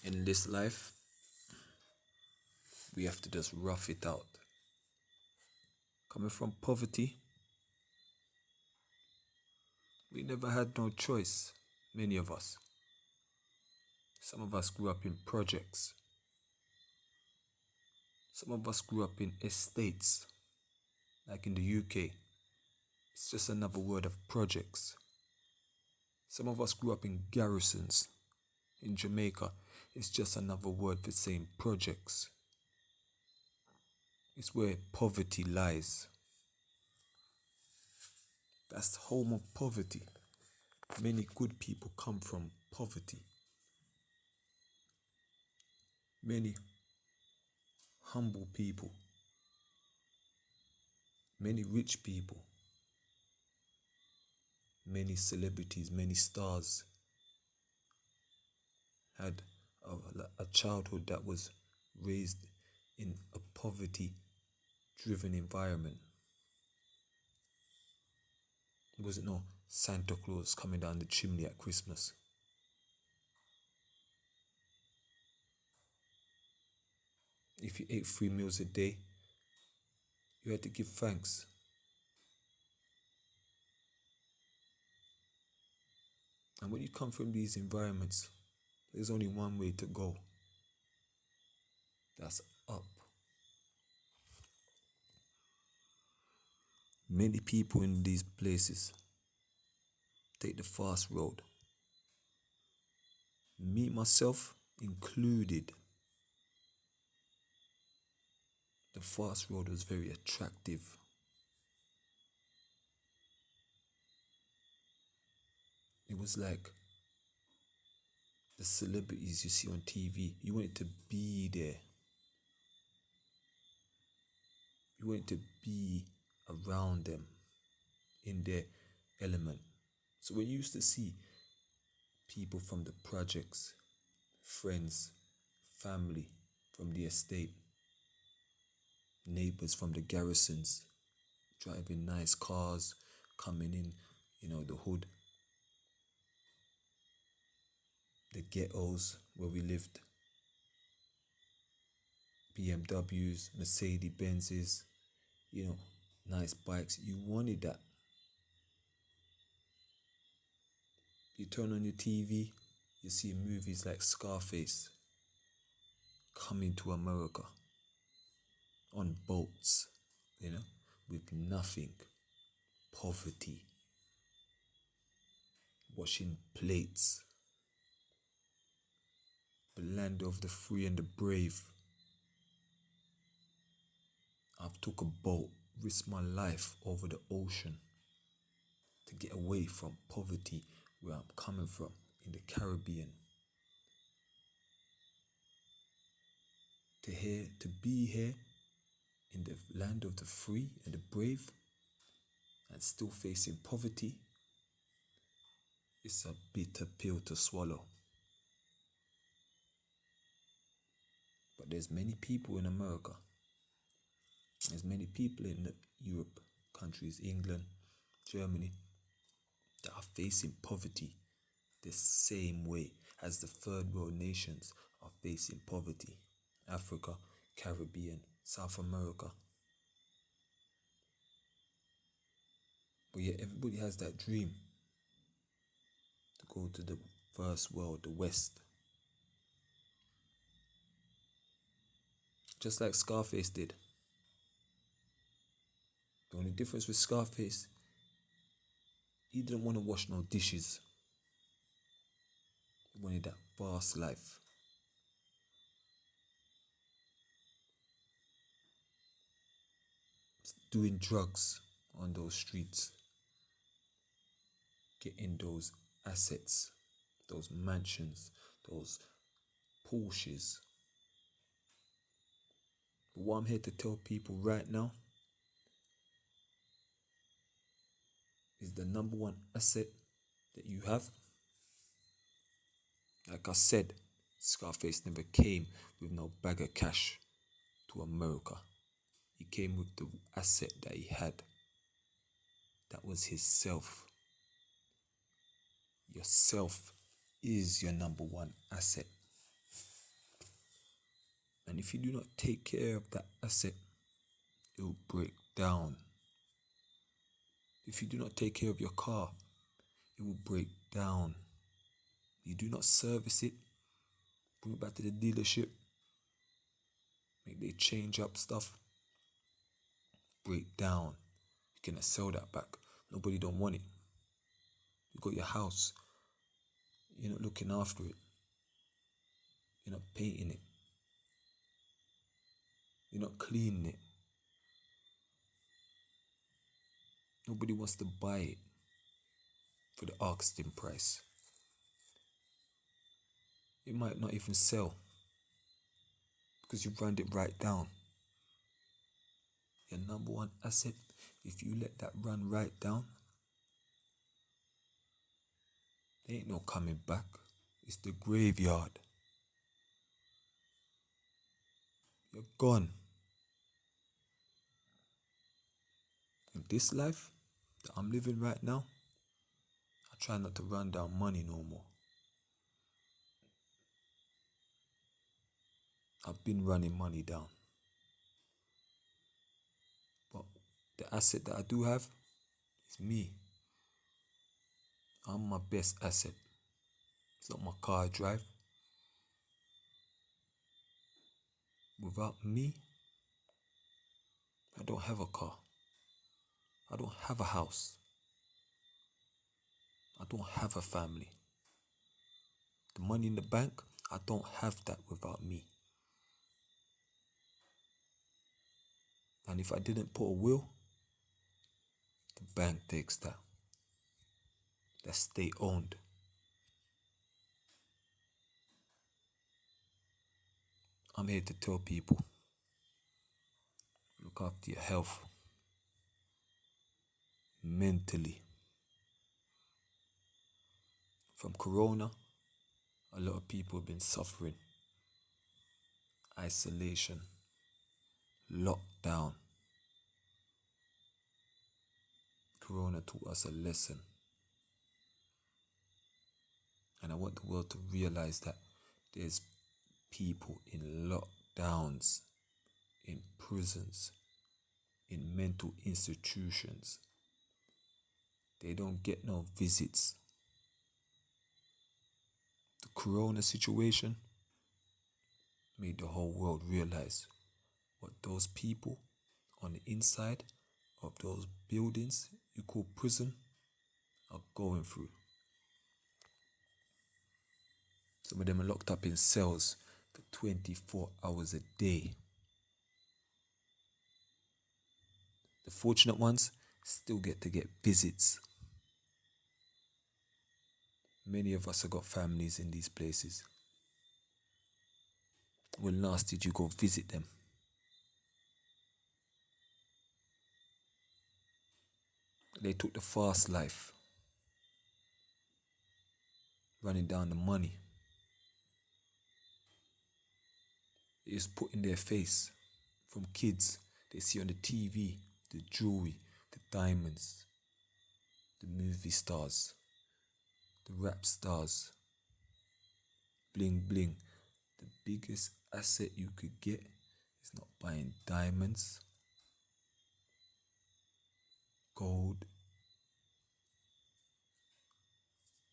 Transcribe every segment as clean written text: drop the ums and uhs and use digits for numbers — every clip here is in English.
In this life, we have to just rough it out. Coming from poverty, we never had no choice, many of us. Some of us grew up in projects. Some of us grew up in estates, like in the UK. It's just another word of projects. Some of us grew up in garrisons. In Jamaica, it's just another word for saying projects. It's where poverty lies. That's the home of poverty. Many good people come from poverty. Many humble people. Many rich people. Many celebrities, many stars had a childhood that was raised in a poverty driven environment. There wasn't no Santa Claus coming down the chimney at Christmas. If you ate 3 meals a day, you had to give thanks. And when you come from these environments, there's only one way to go. That's up. Many people in these places take the fast road. Me, myself included. The fast road was very attractive. It was like the celebrities you see on TV. You wanted to be there. You wanted to be around them in their element. So when you used to see people from the projects, friends, family from the estate, neighbors from the garrisons, driving nice cars, coming in, the hood, the ghettos where we lived, BMWs, Mercedes Benzes, nice bikes. You wanted that. You turn on your TV, you see movies like Scarface, Coming to America, on boats, with nothing, poverty, washing plates, the land of the free and the brave. I've took a boat, risked my life over the ocean to get away from poverty where I'm coming from in the Caribbean. To be here in the land of the free and the brave and still facing poverty, it's a bitter pill to swallow. But there's many people in America. There's many people in the Europe countries, England, Germany, that are facing poverty the same way as the third world nations are facing poverty. Africa, Caribbean, South America. But yet everybody has that dream to go to the first world, the West. Just like Scarface did. The only difference with Scarface, he didn't want to wash no dishes. He wanted that fast life. Doing drugs on those streets. Getting those assets, those mansions, those Porsches. But what I'm here to tell people right now is the number one asset that you have. Like I said, Scarface never came with no bag of cash to America. He came with the asset that he had. That was his self. Yourself is your number one asset. And if you do not take care of that asset, it will break down. If you do not take care of your car, it will break down. You do not service it, bring it back to the dealership, make they change up stuff, break down. You cannot sell that back. Nobody don't want it. You got your house, you're not looking after it. You're not painting it. You're not cleaning it. Nobody wants to buy it for the asking price. It might not even sell because you run it right down. Your number one asset, if you let that run right down, there ain't no coming back. It's the graveyard. You're gone. In this life that I'm living right now, I try not to run down money no more. I've been running money down. But the asset that I do have is me. I'm my best asset. It's not my car I drive. Without me, I don't have a car. I don't have a house. I don't have a family. The money in the bank, I don't have that without me. And if I didn't put a will, the bank takes that. That's state owned. I'm here to tell people, look after your health. Mentally. From Corona, a lot of people have been suffering. Isolation. Lockdown. Corona taught us a lesson. And I want the world to realize that there's people in lockdowns, in prisons, in mental institutions. They don't get no visits. The Corona situation made the whole world realize what those people on the inside of those buildings you call prison are going through. Some of them are locked up in cells for 24 hours a day. The fortunate ones still get to get visits. Many of us have got families in these places. When last did you go visit them? They took the fast life, running down the money. It's put in their face from kids. They see on the TV, the jewelry, the diamonds, the movie stars, the rap stars, bling bling. The biggest asset you could get is not buying diamonds, gold.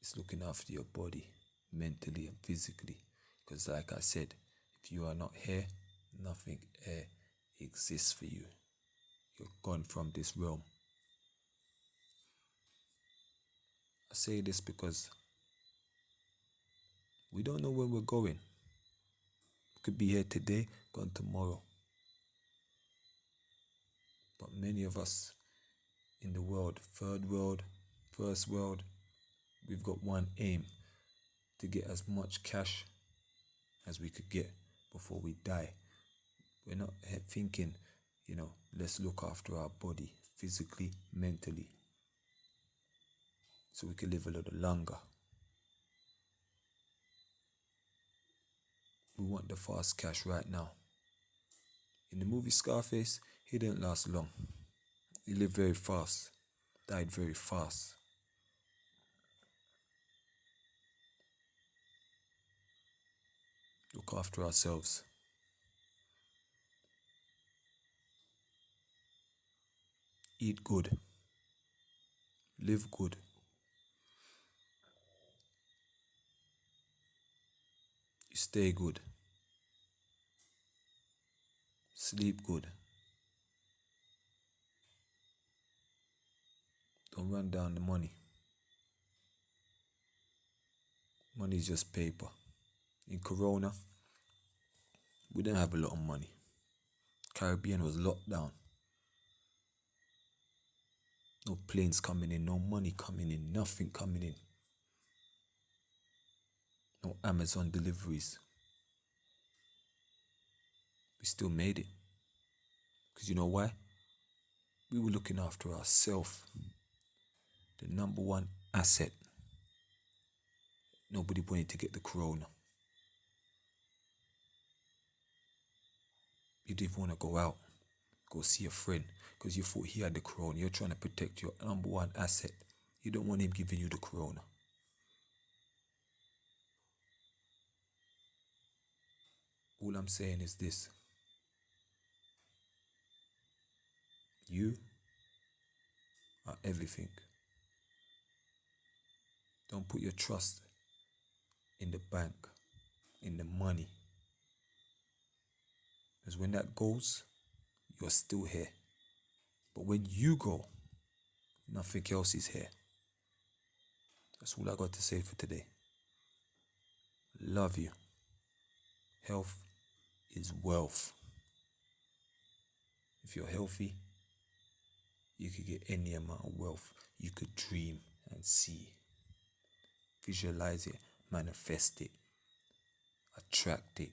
It's looking after your body, mentally and physically. Because like I said, if you are not here, nothing exists for you. You're gone from this realm. I say this because we don't know where we're going. We could be here today, gone tomorrow. But many of us in the world, third world, first world, we've got one aim: to get as much cash as we could get before we die. We're not thinking, let's look after our body physically, mentally, so we can live a little longer. We want the fast cash right now. In the movie Scarface, he didn't last long. He lived very fast, died very fast. Look after ourselves. Eat good. Live good. You stay good. Sleep good. Don't run down the money. Money is just paper. In Corona, we didn't have a lot of money. Caribbean was locked down. No planes coming in, no money coming in, nothing coming in. No Amazon deliveries. We still made it. Because you know why? We were looking after ourselves. The number one asset. Nobody wanted to get the corona. You didn't want to go out, go see a friend, because you thought he had the corona. You're trying to protect your number one asset. You don't want him giving you the corona. All I'm saying is this. You are everything. Don't put your trust in the bank, in the money. Because when that goes, you're still here. But when you go, nothing else is here. That's all I got to say for today. Love you. Health is wealth. If you're healthy, you could get any amount of wealth you could dream and see. Visualize it, manifest it, attract it,